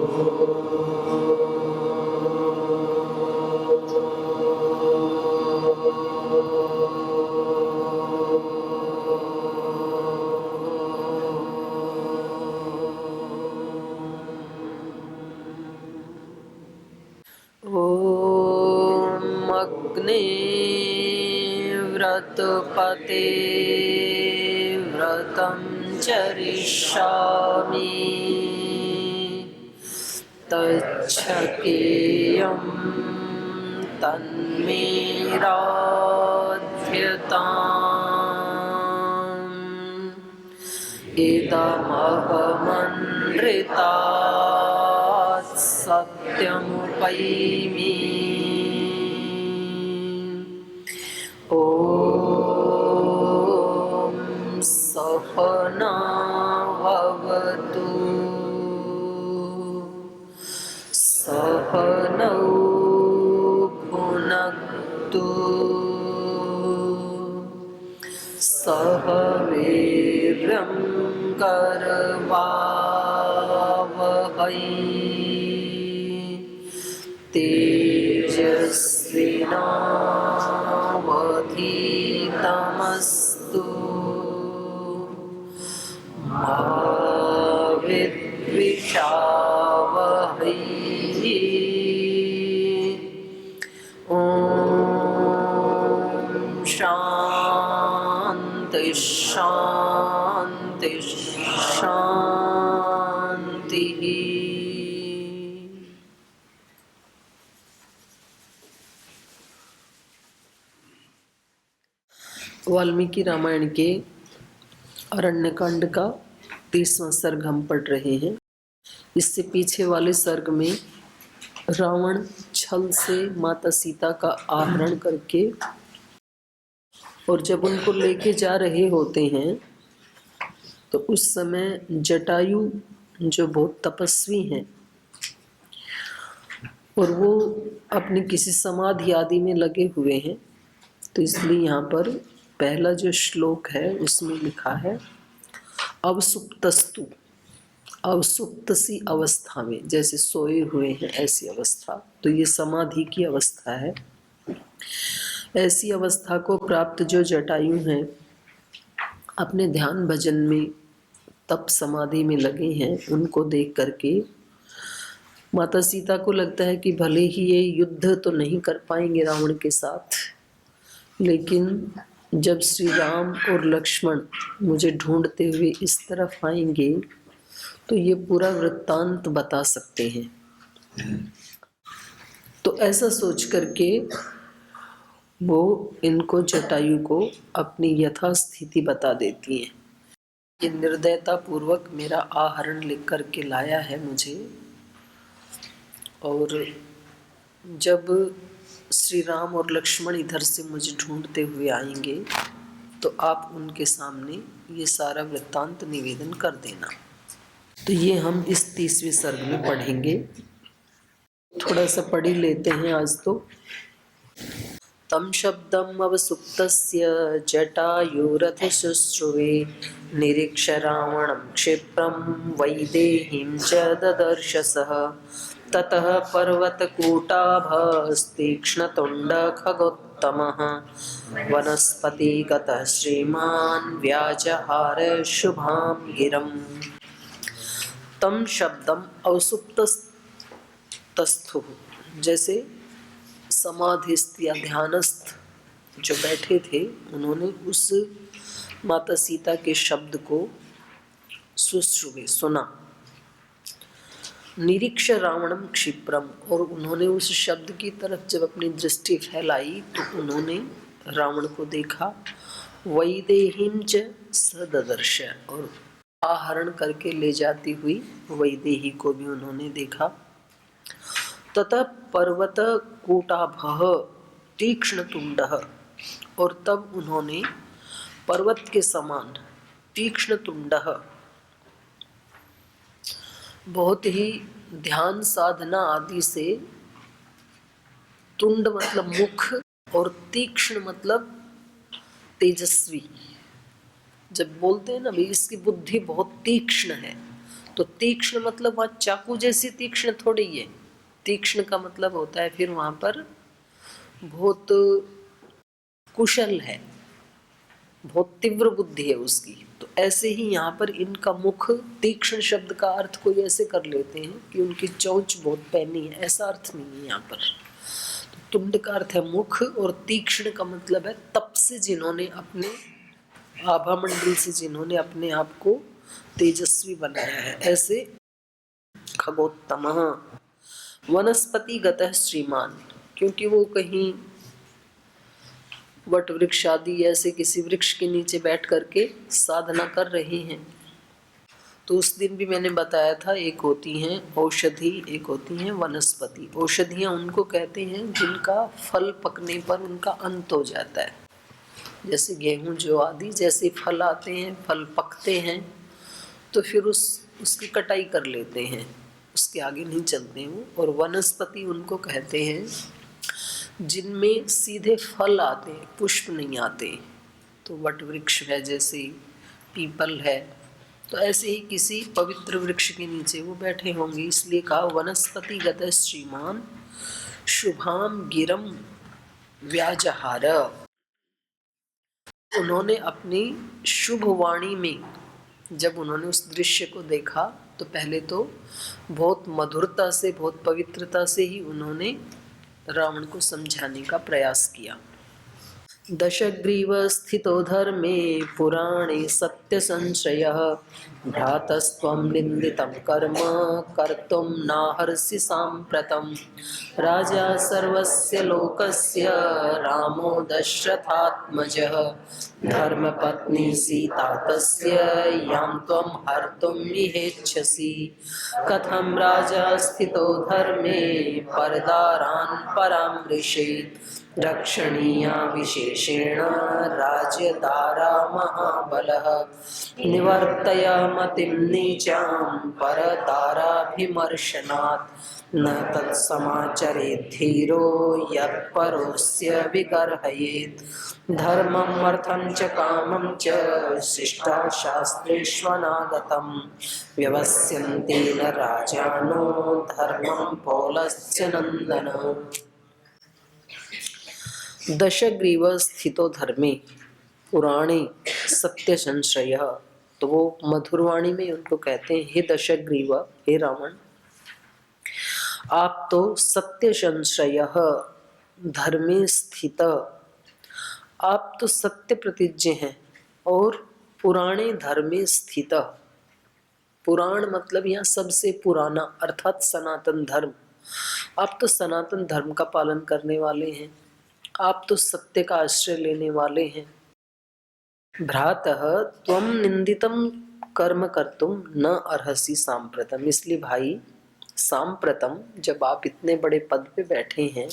ॐ अग्ने व्रतपते व्रतं चरिष्यामि तच्छकेयं तन्मे राध्यताम् इदमहमनृतात् सत्यमुपैमि ॐ सहना भवतु सहनौ भुनक्तु सह वीर्यं करवावहै तेजस्विनावधीतमस्तु मा विद्विषावहै ॐ शान्ति शान्ति शान्तिः। वाल्मीकि रामायण के अरण्यकांड का 30वां सर्ग हम पढ़ रहे हैं। इससे पीछे वाले सर्ग में रावण छल से माता सीता का आहरण करके और जब उनको लेके जा रहे होते हैं तो उस समय जटायु जो बहुत तपस्वी हैं और वो अपनी किसी समाधि आदि में लगे हुए हैं, तो इसलिए यहाँ पर पहला जो श्लोक है उसमें लिखा है अवसुप्तस्तु, अवसुप्त सी अवस्था में, जैसे सोए हुए हैं ऐसी अवस्था। तो ये समाधि की अवस्था है। ऐसी अवस्था को प्राप्त जो जटायु हैं अपने ध्यान भजन में तप समाधि में लगे हैं, उनको देख करके माता सीता को लगता है कि भले ही ये युद्ध तो नहीं कर पाएंगे रावण के साथ, लेकिन जब श्री राम और लक्ष्मण मुझे ढूंढते हुए इस तरफ आएंगे तो ये पूरा वृत्तांत बता सकते हैं। तो ऐसा सोच करके वो इनको जटायु को अपनी यथास्थिति बता देती हैं। ये निर्दयता पूर्वक मेरा आहरण लिख करके लाया है मुझे, और जब श्री राम और लक्ष्मण इधर से मुझे ढूंढते हुए आएंगे तो आप उनके सामने ये सारा वृत्तांत निवेदन कर देना। तो ये हम इस 30वें सर्ग में पढ़ेंगे। थोड़ा सा पढ़ ही लेते हैं आज तो। तम शब्दम अवसुप्तस्य जटायुरथ शुश्रुवे निरीक्ष रावणं क्षिप्रं वैदेहीं च ददर्श सः ततः पर्वतकूटाभस्तीक्ष्णतुण्डखगोत्तमः वनस्पतिगतः श्रीमान् व्याजहार शुभां गिरम्। तम शब्दम अवसुप्तस्तस्थु, जैसे समाधिस्थ या ध्यानस्थ जो बैठे थे उन्होंने उस माता सीता के शब्द को सुश्रुवे सुना। निरीक्ष रावणम क्षिप्रम, और उन्होंने उस शब्द की तरफ जब अपनी दृष्टि फैलाई तो उन्होंने रावण को देखा। वैदेहीं च सददर्श, और आहरण करके ले जाती हुई वैदेही को भी उन्होंने देखा। ततः पर्वत कूटाभः तीक्ष्ण तुंडः, और तब उन्होंने पर्वत के समान तीक्ष्ण तुंडः, बहुत ही ध्यान साधना आदि से, तुंड मतलब मुख और तीक्ष्ण मतलब तेजस्वी। जब बोलते हैं ना भाई इसकी बुद्धि बहुत तीक्ष्ण है, तो तीक्ष्ण मतलब वहाँ चाकू जैसी तीक्ष्ण थोड़ी है। तीक्ष्ण का मतलब होता है फिर वहाँ पर बहुत कुशल है, बहुत तीव्र बुद्धि है उसकी। तो ऐसे ही यहाँ पर इनका मुख, तीक्ष्ण शब्द का अर्थ कोई ऐसे कर लेते हैं कि उनकी चोंच बहुत पैनी है, ऐसा अर्थ नहीं है यहाँ पर। तो तुंड का अर्थ है मुख, और तीक्ष्ण का मतलब है तप से जिन्होंने अपने आभा मंडल से जिन्होंने अपने आप को तेजस्वी बनाया है, ऐसे खगोत्तमः वनस्पति गतः श्रीमान, क्योंकि वो कहीं वट वृक्ष आदि ऐसे किसी वृक्ष के नीचे बैठ करके साधना कर रहे हैं। तो उस दिन भी मैंने बताया था, एक होती हैं औषधि, एक होती हैं वनस्पति। औषधियाँ उनको कहते हैं जिनका फल पकने पर उनका अंत हो जाता है, जैसे गेहूं जो आदि जैसे फल आते हैं, फल पकते हैं तो फिर उसकी कटाई कर लेते हैं, उसके आगे नहीं चलते हैं। और वनस्पति उनको कहते हैं जिनमें सीधे फल आते हैं, पुष्प नहीं आते। तो वट वृक्ष है, जैसे पीपल है, तो ऐसे ही किसी पवित्र वृक्ष के नीचे वो बैठे होंगे, इसलिए कहा वनस्पति गत श्रीमान शुभाम गिरम व्याजहार। उन्होंने अपनी शुभ वाणी में जब उन्होंने उस दृश्य को देखा तो पहले तो बहुत मधुरता से, बहुत पवित्रता से ही उन्होंने रावण को समझाने का प्रयास किया। दशग्रीव स्थितो धर्मे पुराणे सत्य संशयः भ्रातस्त्वं निन्दितं कर्म कर्तुं नाहर्षि साम्प्रतं। राजा सर्वस्य लोकस्य रामो दशरथात्मजः धर्मपत्नी सीता तस्य यां त्वं हर्तुं इहेच्छसि। कथं राजा स्थितो धर्मे परदारान् परामृशेत् रक्षणीया विशेषेण राज्यदारा महाबलः। निवर्तय मतिं नीचां परदाराभिमर्शनात् न तत्समाचरेत् धीरो यत्परोऽस्य विगर्हयेत्। धर्मम् अर्थं च कामं च शिष्टा शास्त्रेष्वनागतं व्यवस्यन्ते न राजानो धर्मं पौलस्य नन्दन। दशग्रीव स्थितो धर्मे पुराणे सत्य संशय। तो वो मधुरवाणी में उनको कहते हैं, हे दशग्रीव, हे रावण, आप तो सत्य संशय धर्मे स्थित, आप तो सत्य प्रतिज्ञ हैं और पुराणे धर्मे स्थित। पुराण मतलब यहाँ सबसे पुराना अर्थात सनातन धर्म। आप तो सनातन धर्म का पालन करने वाले हैं, आप तो सत्य का आश्रय लेने वाले हैं। भ्रातः त्वं निंदितम कर्म कर्तुम न अर्हसि सांप्रतम। इसलिए भाई सांप्रतम, जब आप इतने बड़े पद पे बैठे हैं,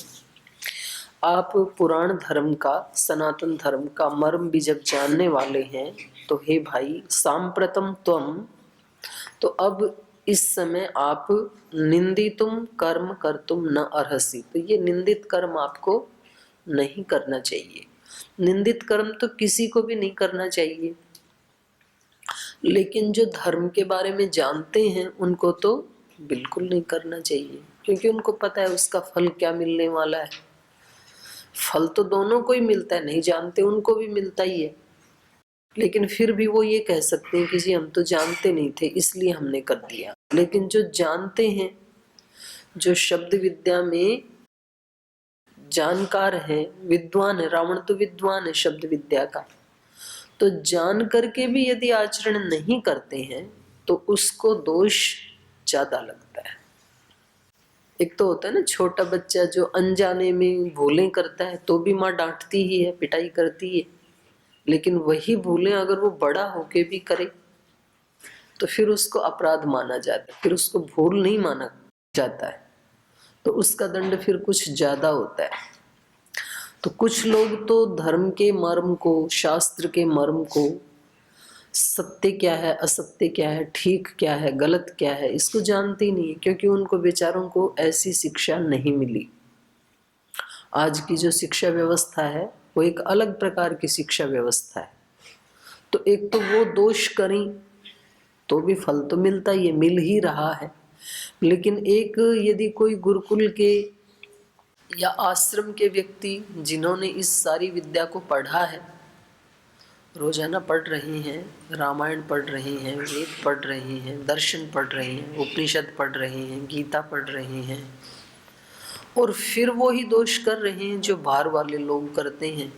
आप पुराण धर्म का, सनातन धर्म का मर्म भी जब जानने वाले हैं, तो हे भाई सांप्रतम त्वम, तो अब इस समय आप निंदितुम कर्म कर्तुम न अर्हसि, तो ये निंदित कर्म आपको नहीं करना चाहिए। निंदित कर्म तो किसी को भी नहीं करना चाहिए, लेकिन जो धर्म के बारे में जानते हैं उनको तो बिल्कुल नहीं करना चाहिए, क्योंकि उनको पता है उसका फल क्या मिलने वाला है। फल तो दोनों को ही मिलता है, नहीं जानते उनको भी मिलता ही है, लेकिन फिर भी वो ये कह सकते हैं कि जी हम तो जानते नहीं थे इसलिए हमने कर दिया। लेकिन जो जानते हैं, जो शब्द विद्या में जानकार है, विद्वान है, रावण तो विद्वान है शब्द विद्या का, तो जान करके भी यदि आचरण नहीं करते हैं तो उसको दोष ज्यादा लगता है। एक तो होता है ना छोटा बच्चा जो अनजाने में भूलें करता है तो भी माँ डांटती ही है, पिटाई करती है, लेकिन वही भूलें अगर वो बड़ा होके भी करे तो फिर उसको अपराध माना जाता है, फिर उसको भूल नहीं माना जाता है, तो उसका दंड फिर कुछ ज्यादा होता है। तो कुछ लोग तो धर्म के मर्म को, शास्त्र के मर्म को, सत्य क्या है, असत्य क्या है, ठीक क्या है, गलत क्या है, इसको जानते ही नहीं है, क्योंकि उनको बेचारों को ऐसी शिक्षा नहीं मिली। आज की जो शिक्षा व्यवस्था है वो एक अलग प्रकार की शिक्षा व्यवस्था है। तो एक तो वो दोष करें तो भी फल तो मिलता ही है, मिल ही रहा है। लेकिन एक यदि कोई गुरुकुल के या आश्रम के व्यक्ति जिन्होंने इस सारी विद्या को पढ़ा है, रोजाना पढ़ रहे हैं, रामायण पढ़ रहे हैं, वेद पढ़ रहे हैं, दर्शन पढ़ रहे हैं, उपनिषद पढ़ रहे हैं, गीता पढ़ रहे हैं, और फिर वो ही दोष कर रहे हैं जो बाहर वाले लोग करते हैं,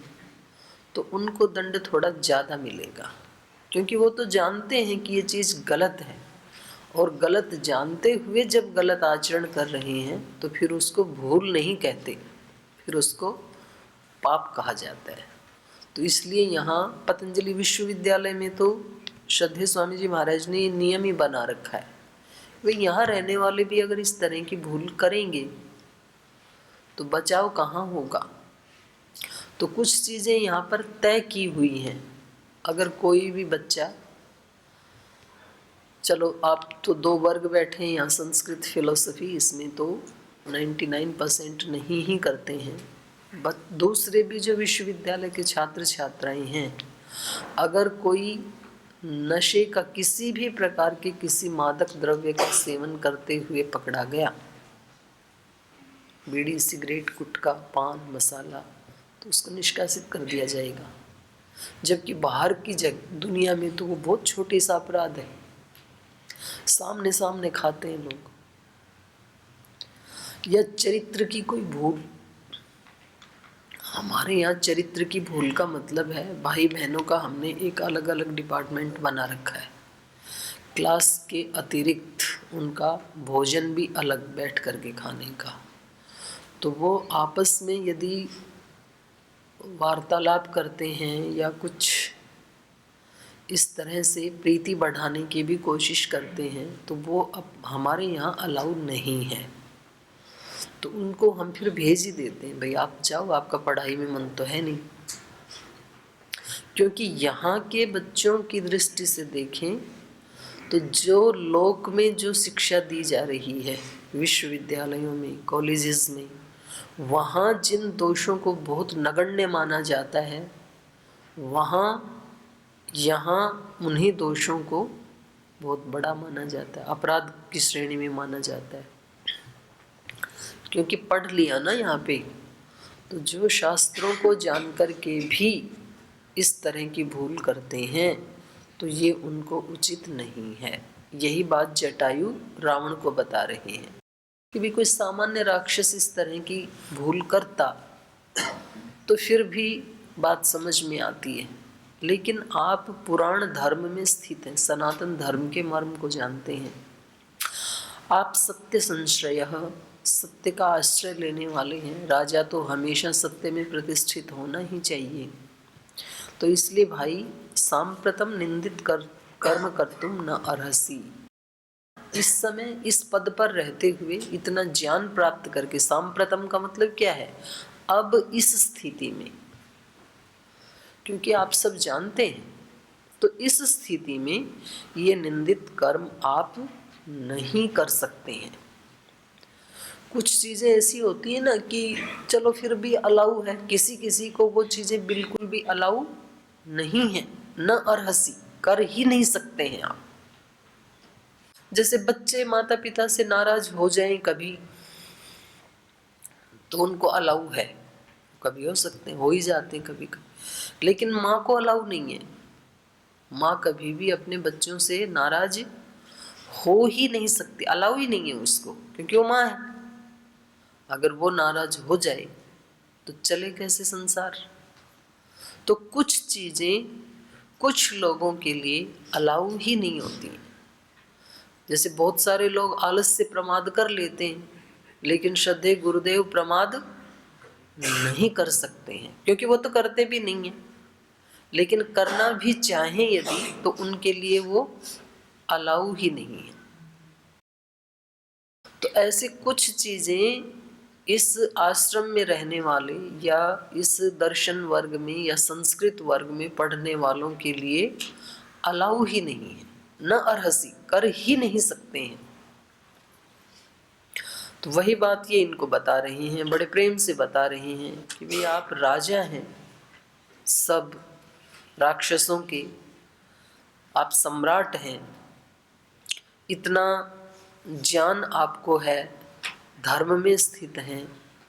तो उनको दंड थोड़ा ज़्यादा मिलेगा। क्योंकि वो तो जानते हैं कि ये चीज़ गलत है, और गलत जानते हुए जब गलत आचरण कर रहे हैं तो फिर उसको भूल नहीं कहते, फिर उसको पाप कहा जाता है। तो इसलिए यहाँ पतंजलि विश्वविद्यालय में तो श्रद्धेय स्वामी जी महाराज ने ये नियम ही बना रखा है, वे यहाँ रहने वाले भी अगर इस तरह की भूल करेंगे तो बचाव कहाँ होगा। तो कुछ चीज़ें यहाँ पर तय की हुई हैं। अगर कोई भी बच्चा, चलो आप तो 2 वर्ग बैठे हैं यहाँ, संस्कृत फिलोसफी, इसमें तो 99% नहीं ही करते हैं, बट दूसरे भी जो विश्वविद्यालय के छात्र छात्राएं हैं, अगर कोई नशे का किसी भी प्रकार के किसी मादक द्रव्य का सेवन करते हुए पकड़ा गया, बीड़ी, सिगरेट, गुटखा, पान, मसाला, तो उसको निष्कासित कर दिया जाएगा। जबकि बाहर की दुनिया में तो वो बहुत छोटी सा अपराध है, सामने सामने खाते हैं लोग। या चरित्र की कोई भूल, हमारे यहाँ चरित्र की भूल का मतलब है, भाई बहनों का हमने एक अलग अलग डिपार्टमेंट बना रखा है, क्लास के अतिरिक्त उनका भोजन भी अलग बैठ करके खाने का। तो वो आपस में यदि वार्तालाप करते हैं या कुछ इस तरह से प्रीति बढ़ाने की भी कोशिश करते हैं, तो वो अब हमारे यहाँ अलाउ नहीं है। तो उनको हम फिर भेज ही देते हैं, भाई आप जाओ, आपका पढ़ाई में मन तो है नहीं। क्योंकि यहाँ के बच्चों की दृष्टि से देखें तो जो लोक में जो शिक्षा दी जा रही है विश्वविद्यालयों में, कॉलेजेस में, वहाँ जिन दोषों को बहुत नगण्य माना जाता है, वहाँ यहाँ उन्हीं दोषों को बहुत बड़ा माना जाता है, अपराध की श्रेणी में माना जाता है। क्योंकि पढ़ लिया ना यहाँ पे, तो जो शास्त्रों को जानकर के भी इस तरह की भूल करते हैं तो ये उनको उचित नहीं है। यही बात जटायु रावण को बता रहे हैं कि भी कोई सामान्य राक्षस इस तरह की भूल करता तो फिर भी बात समझ में आती है। लेकिन आप पुराण धर्म में स्थित हैं, सनातन धर्म के मर्म को जानते हैं, आप सत्य संश्रय, सत्य का आश्रय लेने वाले हैं। राजा तो हमेशा सत्य में प्रतिष्ठित होना ही चाहिए। तो इसलिए भाई, सांप्रतम निंदित कर्म कर्तुम न अर्हसि। इस समय इस पद पर रहते हुए इतना ज्ञान प्राप्त करके, सांप्रतम का मतलब क्या है, अब इस स्थिति में, क्योंकि आप सब जानते हैं, तो इस स्थिति में ये निंदित कर्म आप नहीं कर सकते हैं। कुछ चीज़ें ऐसी होती है ना कि चलो फिर भी अलाउ है, किसी किसी को वो चीज़ें बिल्कुल भी अलाउ नहीं है, न अर्हसी, कर ही नहीं सकते हैं आप। जैसे बच्चे माता पिता से नाराज हो जाएं कभी, तो उनको अलाउ है, कभी हो सकते हैं, हो ही जाते हैं कभी कभी, लेकिन माँ को अलाउ नहीं है। माँ कभी भी अपने बच्चों से नाराज हो ही नहीं सकती, अलाउ ही नहीं है उसको, क्योंकि वो माँ है। अगर वो नाराज हो जाए तो चले कैसे संसार। तो कुछ चीज़ें कुछ लोगों के लिए अलाउ ही नहीं होती। जैसे बहुत सारे लोग आलस से प्रमाद कर लेते हैं, लेकिन श्रद्धेय गुरुदेव प्रमाद नहीं कर सकते हैं, क्योंकि वो तो करते भी नहीं हैं। लेकिन करना भी चाहें यदि, तो उनके लिए वो अलाउ ही नहीं है। तो ऐसे कुछ चीज़ें इस आश्रम में रहने वाले या इस दर्शन वर्ग में या संस्कृत वर्ग में पढ़ने वालों के लिए अलाउ ही नहीं है, न अर्हसी, कर ही नहीं सकते हैं। तो वही बात ये इनको बता रही हैं, बड़े प्रेम से बता रही हैं कि भाई आप राजा हैं सब राक्षसों के, आप सम्राट हैं, इतना ज्ञान आपको है, धर्म में स्थित हैं,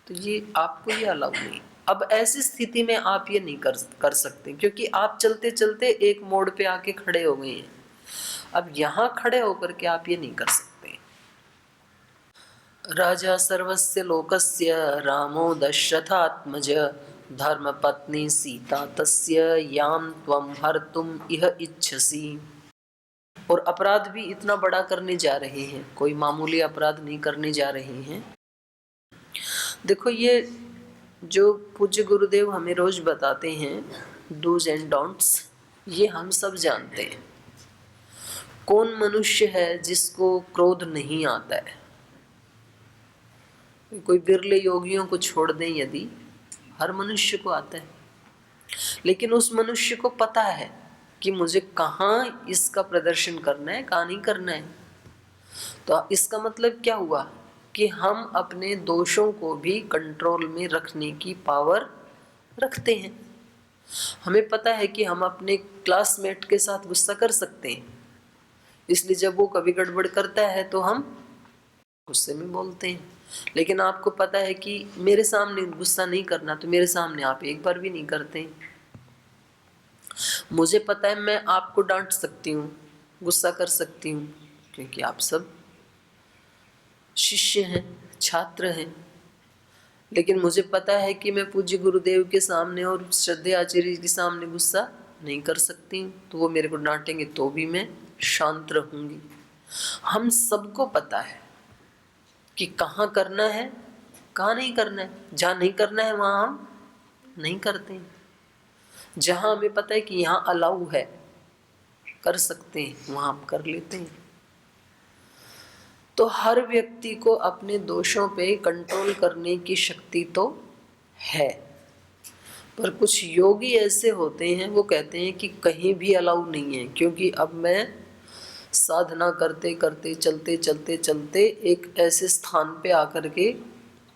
तो ये आपको ये अलाउ नहीं। अब ऐसी स्थिति में आप ये नहीं कर सकते, क्योंकि आप चलते चलते एक मोड़ पे आके खड़े हो गए हैं। अब यहाँ खड़े होकर के आप ये नहीं कर सकते। राजा सर्वस्य लोकस्य रामो दशरथात्मज धर्मपत्नी सीता तस्य यां त्वं हर्तुम इह इच्छसि। और अपराध भी इतना बड़ा करने जा रहे हैं, कोई मामूली अपराध नहीं करने जा रहे हैं। देखो, ये जो पूज्य गुरुदेव हमें रोज बताते हैं डूज एंड डोंट्स, ये हम सब जानते हैं। कौन मनुष्य है जिसको क्रोध नहीं आता है? कोई बिरले योगियों को छोड़ दें यदि, हर मनुष्य को आता है। लेकिन उस मनुष्य को पता है कि मुझे कहाँ इसका प्रदर्शन करना है, कहाँ नहीं करना है। तो इसका मतलब क्या हुआ कि हम अपने दोषों को भी कंट्रोल में रखने की पावर रखते हैं। हमें पता है कि हम अपने क्लासमेट के साथ गुस्सा कर सकते हैं, इसलिए जब वो कभी गड़बड़ करता है तो हम गुस्से में बोलते हैं। लेकिन आपको पता है कि मेरे सामने गुस्सा नहीं करना, तो मेरे सामने आप एक बार भी नहीं करते। मुझे पता है मैं आपको डांट सकती हूँ, गुस्सा कर सकती हूँ, क्योंकि आप सब शिष्य हैं, छात्र हैं। लेकिन मुझे पता है कि मैं पूज्य गुरुदेव के सामने और श्रद्धेय आचार्य के सामने गुस्सा नहीं कर सकती हूँ, तो वो मेरे को डांटेंगे तो भी मैं शांत रहूँगी। हम सबको पता है कि कहाँ करना है, कहाँ नहीं करना है। जहाँ नहीं करना है वहाँ हम नहीं करते हैं। जहाँ हमें पता है कि यहाँ अलाउ है, कर सकते हैं, वहाँ हम कर लेते हैं। तो हर व्यक्ति को अपने दोषों पे कंट्रोल करने की शक्ति तो है, पर कुछ योगी ऐसे होते हैं, वो कहते हैं कि कहीं भी अलाउ नहीं है, क्योंकि अब मैं साधना करते करते चलते चलते चलते एक ऐसे स्थान पे आकर के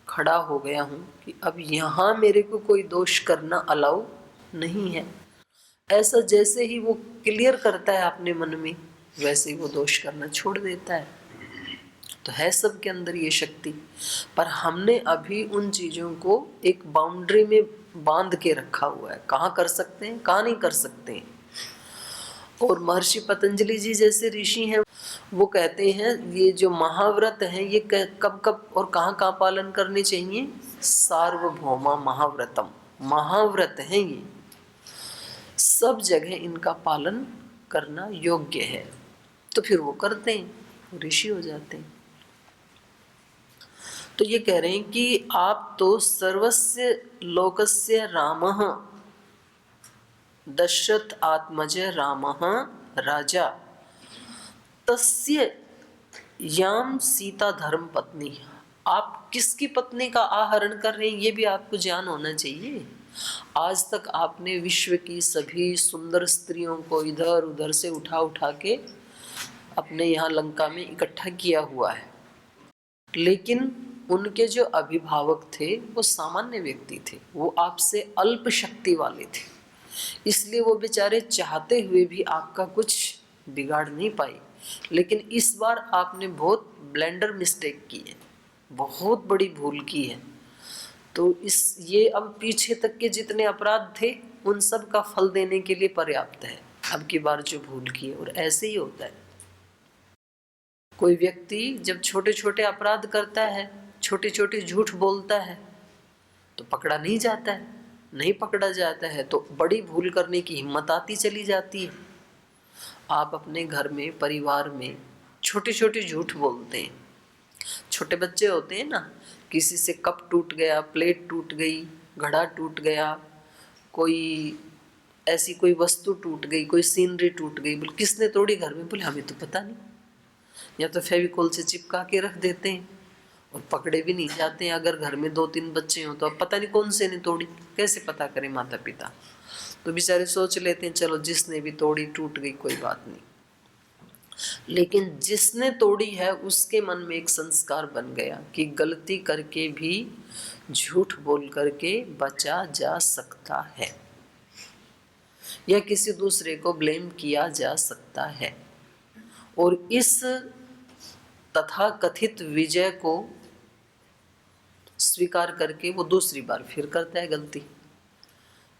खड़ा हो गया हूँ कि अब यहाँ मेरे को कोई दोष करना अलाउ नहीं है। ऐसा जैसे ही वो क्लियर करता है अपने मन में, वैसे ही वो दोष करना छोड़ देता है। तो है सबके अंदर ये शक्ति, पर हमने अभी उन चीज़ों को एक बाउंड्री में बांध के रखा हुआ है, कहाँ कर सकते हैं, कहाँ नहीं कर सकते हैं। और महर्षि पतंजलि जी जैसे ऋषि हैं, वो कहते हैं ये जो महाव्रत हैं ये कब कब और कहाँ कहाँ पालन करने चाहिए। सार्वभौमा महाव्रतम, महाव्रत हैं ये, सब जगह इनका पालन करना योग्य है। तो फिर वो करते हैं, वो ऋषि हो जाते हैं। तो ये कह रहे हैं कि आप तो सर्वस्य लोकस्य रामः दशरथ आत्मज रामः राजा तस्य याम सीता धर्म पत्नी। आप किसकी पत्नी का आहरण कर रहे हैं ये भी आपको ज्ञान होना चाहिए। आज तक आपने विश्व की सभी सुंदर स्त्रियों को इधर उधर से उठा उठा के अपने यहाँ लंका में इकट्ठा किया हुआ है, लेकिन उनके जो अभिभावक थे वो सामान्य व्यक्ति थे, वो आपसे अल्प शक्ति वाले थे, इसलिए वो बेचारे चाहते हुए भी आपका कुछ बिगाड़ नहीं पाए। लेकिन इस बार आपने बहुत ब्लेंडर मिस्टेक की है, बहुत बड़ी भूल की है। तो ये अब पीछे तक के जितने अपराध थे उन सब का फल देने के लिए पर्याप्त है अब की बार जो भूल की है। और ऐसे ही होता है, कोई व्यक्ति जब छोटे छोटे अपराध करता है, छोटे छोटे झूठ बोलता है, तो पकड़ा नहीं जाता है, नहीं पकड़ा जाता है तो बड़ी भूल करने की हिम्मत आती चली जाती है। आप अपने घर में, परिवार में छोटे छोटे झूठ बोलते हैं। छोटे बच्चे होते हैं ना, किसी से कप टूट गया, प्लेट टूट गई, घड़ा टूट गया, कोई ऐसी कोई वस्तु टूट गई, कोई सीनरी टूट गई, बोले किसने तोड़ी घर में, बोले हमें तो पता नहीं, या तो फेविकोल से चिपका के रख देते हैं और पकड़े भी नहीं जाते हैं। अगर घर में 2-3 बच्चे हों तो अब पता नहीं कौन से ने तोड़ी, कैसे पता करें माता पिता, तो बेचारे सोच लेते हैं चलो जिसने भी तोड़ी टूट गई कोई बात नहीं। लेकिन जिसने तोड़ी है उसके मन में एक संस्कार बन गया कि गलती करके भी झूठ बोल करके बचा जा सकता है, या किसी दूसरे को ब्लेम किया जा सकता है। और इस तथा कथित विजय को स्वीकार करके वो दूसरी बार फिर करता है गलती,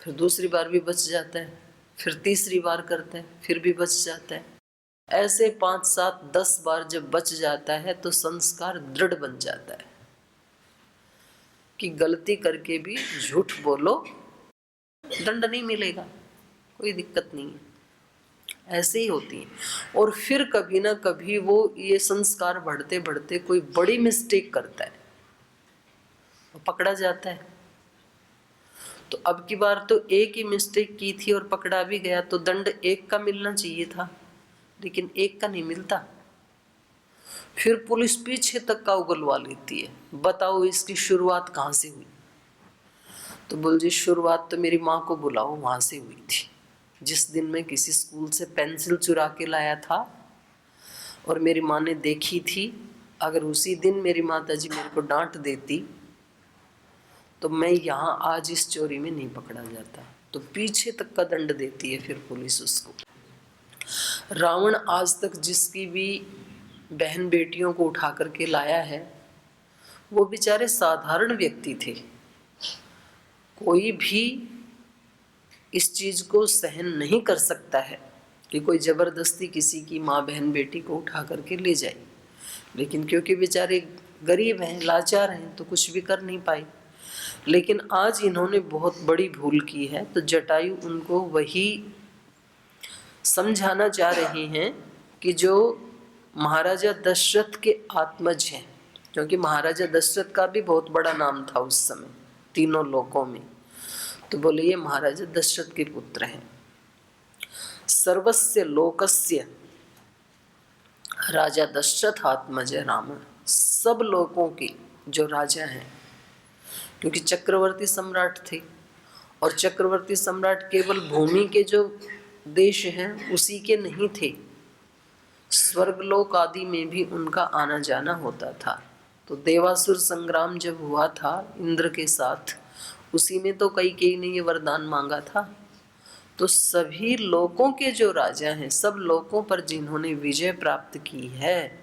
फिर दूसरी बार भी बच जाता है, फिर तीसरी बार करता है, फिर भी बच जाता है। ऐसे 5, 7, 10 बार जब बच जाता है तो संस्कार दृढ़ बन जाता है कि गलती करके भी झूठ बोलो, दंड नहीं मिलेगा, कोई दिक्कत नहीं है। ऐसे ही होती है। और फिर कभी ना कभी वो ये संस्कार बढ़ते बढ़ते कोई बड़ी मिस्टेक करता है, वो पकड़ा जाता है। तो अब की बार तो एक ही मिस्टेक की थी और पकड़ा भी गया, तो दंड एक का मिलना चाहिए था, लेकिन एक का नहीं मिलता। फिर पुलिस पीछे तक का उगलवा लेती है, बताओ इसकी शुरुआत कहाँ से हुई? तो बोल जी शुरुआत तो मेरी माँ को बुलाओ, वहाँ से हुई थी। जिस दिन मैं किसी स्कूल से पेंसिल चुरा के लाया था और मेरी माँ ने देखी थी, अगर उसी दिन मेरी माता जी मेरे को डांट देती तो मैं यहाँ आज इस चोरी में नहीं पकड़ा जाता। तो पीछे तक का दंड देती है फिर पुलिस उसको। रावण आज तक जिसकी भी बहन बेटियों को उठा करके लाया है, वो बेचारे साधारण व्यक्ति थे। कोई भी इस चीज़ को सहन नहीं कर सकता है कि कोई ज़बरदस्ती किसी की माँ बहन बेटी को उठा करके ले जाए, लेकिन क्योंकि बेचारे गरीब हैं, लाचार हैं, तो कुछ भी कर नहीं पाए। लेकिन आज इन्होंने बहुत बड़ी भूल की है, तो जटायु उनको वही समझाना चाह रहे हैं कि जो महाराजा दशरथ के आत्मज हैं, क्योंकि महाराजा दशरथ का भी बहुत बड़ा नाम था उस समय तीनों लोकों में, तो बोले ये महाराजा दशरथ के पुत्र हैं। सर्वस्य लोकस्य राजा दशरथ आत्मज राम, सब लोगों के जो राजा हैं, क्योंकि चक्रवर्ती सम्राट थे और चक्रवर्ती सम्राट केवल भूमि के जो देश हैं उसी के नहीं थे, स्वर्गलोक आदि में भी उनका आना जाना होता था। तो देवासुर संग्राम जब हुआ था इंद्र के साथ, उसी में तो कैकेयी ने ये वरदान मांगा था। तो सभी लोकों के जो राजा हैं, सब लोकों पर जिन्होंने विजय प्राप्त की है,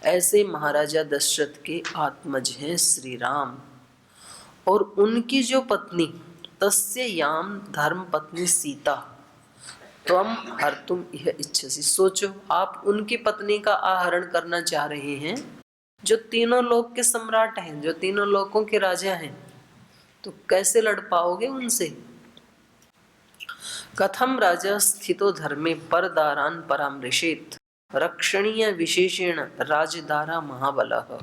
ऐसे महाराजा दशरथ के आत्मज हैं श्री राम। और उनकी जो पत्नी तस्य याम धर्म पत्नी सीता त्वम हर्तुम इह इच्छसि। सोचो आप उनकी पत्नी का आहरण करना चाह रहे हैं जो तीनों लोक के सम्राट हैं, जो तीनों लोकों के राजा हैं, तो कैसे लड़ पाओगे उनसे? कथम राजा स्थितो धर्मे परदारान परामृशेत रक्षणीय विशेषेण राजदारा महाबलः।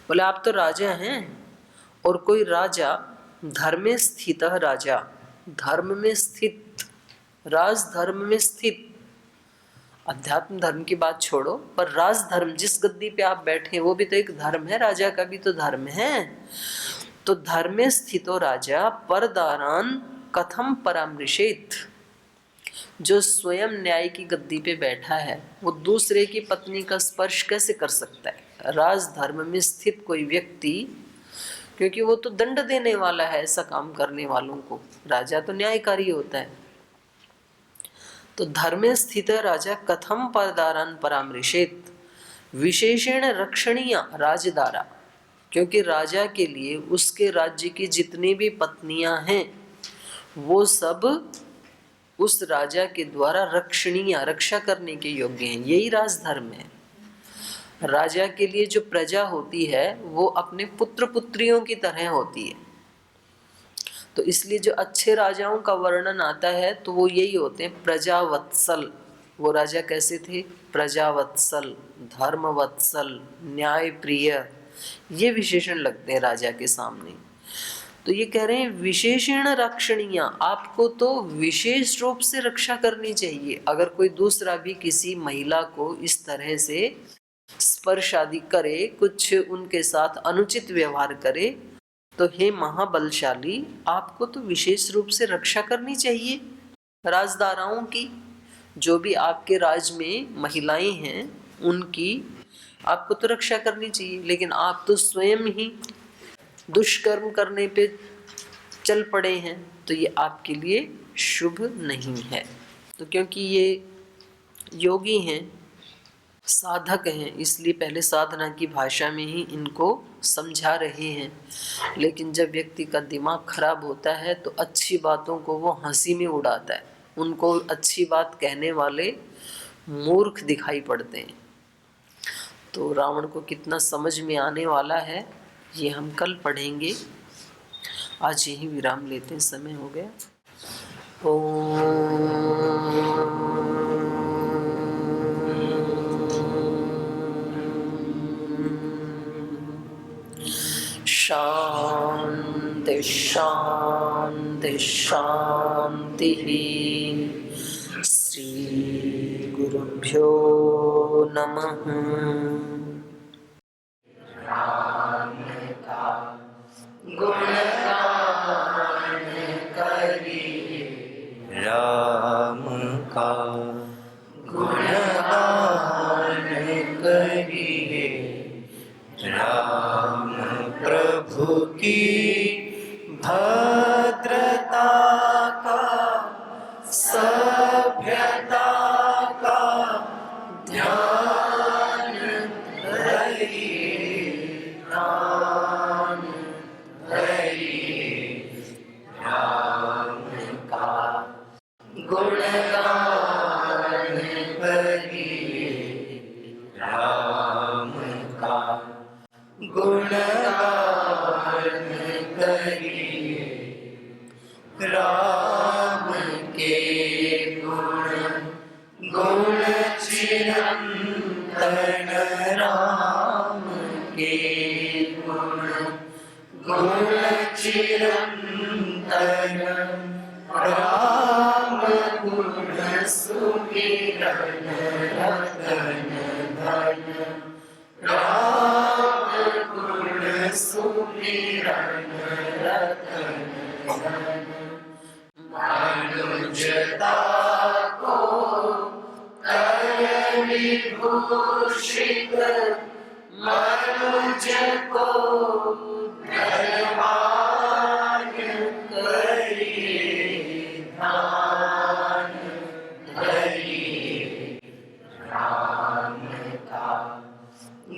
बोले आप तो राजा हैं और कोई राजा धर्मे स्थित राजा, धर्म में स्थित, राज धर्म में स्थित, अध्यात्म धर्म की बात छोड़ो, पर राज धर्म जिस गद्दी पे आप बैठे वो भी तो एक धर्म है, राजा का भी तो धर्म है। तो धर्मे स्थितो राजा परदारान कथम परामृशेत, जो स्वयं न्याय की गद्दी पे बैठा है वो दूसरे की पत्नी का स्पर्श कैसे कर सकता है? राज धर्म में स्थित कोई व्यक्ति, क्योंकि वो तो दंड देने वाला है ऐसा काम करने वालों को, राजा तो न्यायकारी होता है। तो धर्मे स्थित राजा कथम परदारान परामृशेत विशेषण रक्षणीय राजदारा, क्योंकि राजा के लिए उसके राज्य की जितनी भी पत्नियां हैं वो सब उस राजा के द्वारा रक्षणीय, रक्षा करने के योग्य हैं। यही राजधर्म है। राजा के लिए जो प्रजा होती है वो अपने पुत्र पुत्रियों की तरह होती है। तो इसलिए जो अच्छे राजाओं का वर्णन आता है तो वो यही होते हैं, प्रजावत्सल। वो राजा कैसे थे? प्रजावत्सल, धर्मवत्सल, न्याय प्रिय, ये विशेषण लगते हैं राजा के सामने। तो ये कह रहे हैं विशेषण रक्षणीय, आपको तो विशेष रूप से रक्षा करनी चाहिए। अगर कोई दूसरा भी किसी महिला को इस तरह से स्पर्श आदि करे, कुछ उनके साथ अनुचित व्यवहार करे, तो हे महाबलशाली, आपको तो विशेष रूप से रक्षा करनी चाहिए राजदाराओं की। जो भी आपके राज में महिलाएं हैं उनकी आपको तो रक्षा करनी चाहिए, लेकिन आप तो स्वयं ही दुष्कर्म करने पे चल पड़े हैं, तो ये आपके लिए शुभ नहीं है। तो क्योंकि ये योगी हैं, साधक हैं, इसलिए पहले साधना की भाषा में ही इनको समझा रहे हैं। लेकिन जब व्यक्ति का दिमाग खराब होता है तो अच्छी बातों को वो हंसी में उड़ाता है, उनको अच्छी बात कहने वाले मूर्ख दिखाई पड़ते हैं। तो रावण को कितना समझ में आने वाला है ये हम कल पढ़ेंगे। आज यही विराम लेते हैं, समय हो गया। शांति शांति शांति। श्री गुरुभ्यो नमः। राम का गुणगान करिए, राम का गुणगान करिए। राम प्रभु की भद्रता का, सभ्यता का ध्यान धरिए, ध्यान धरिए। राम का गुणगान करिए, राम का गुणगान करिए। राम के गुण गुण चिरंतन, राम के गुण गुण चिरंतन। राम गुण सुमिरन रतन धन, राम गुण सुमिरन रतन धन। मनुजता को कर विभूषित, मनुज को धनवान करिए, ध्यान धरिए। राम का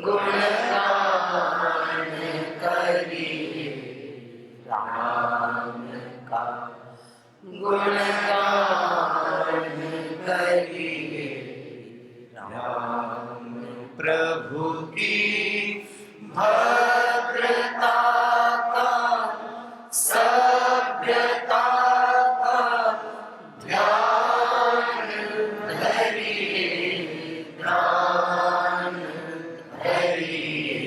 गुणगान करिए, राम का गुणगान करिए। राम प्रभु की भद्रता का, सभ्यता का ध्यान धरिए, ध्यान धरिए।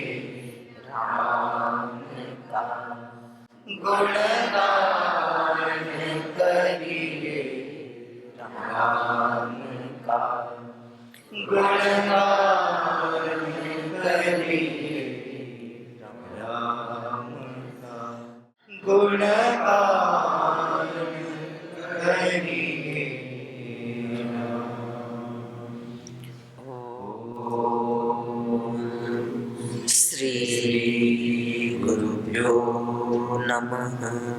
राम का गुणगान करिए, राम का गुणगान करिए। राम का गुणगान करिए। श्री गुरुभ्यो नमः।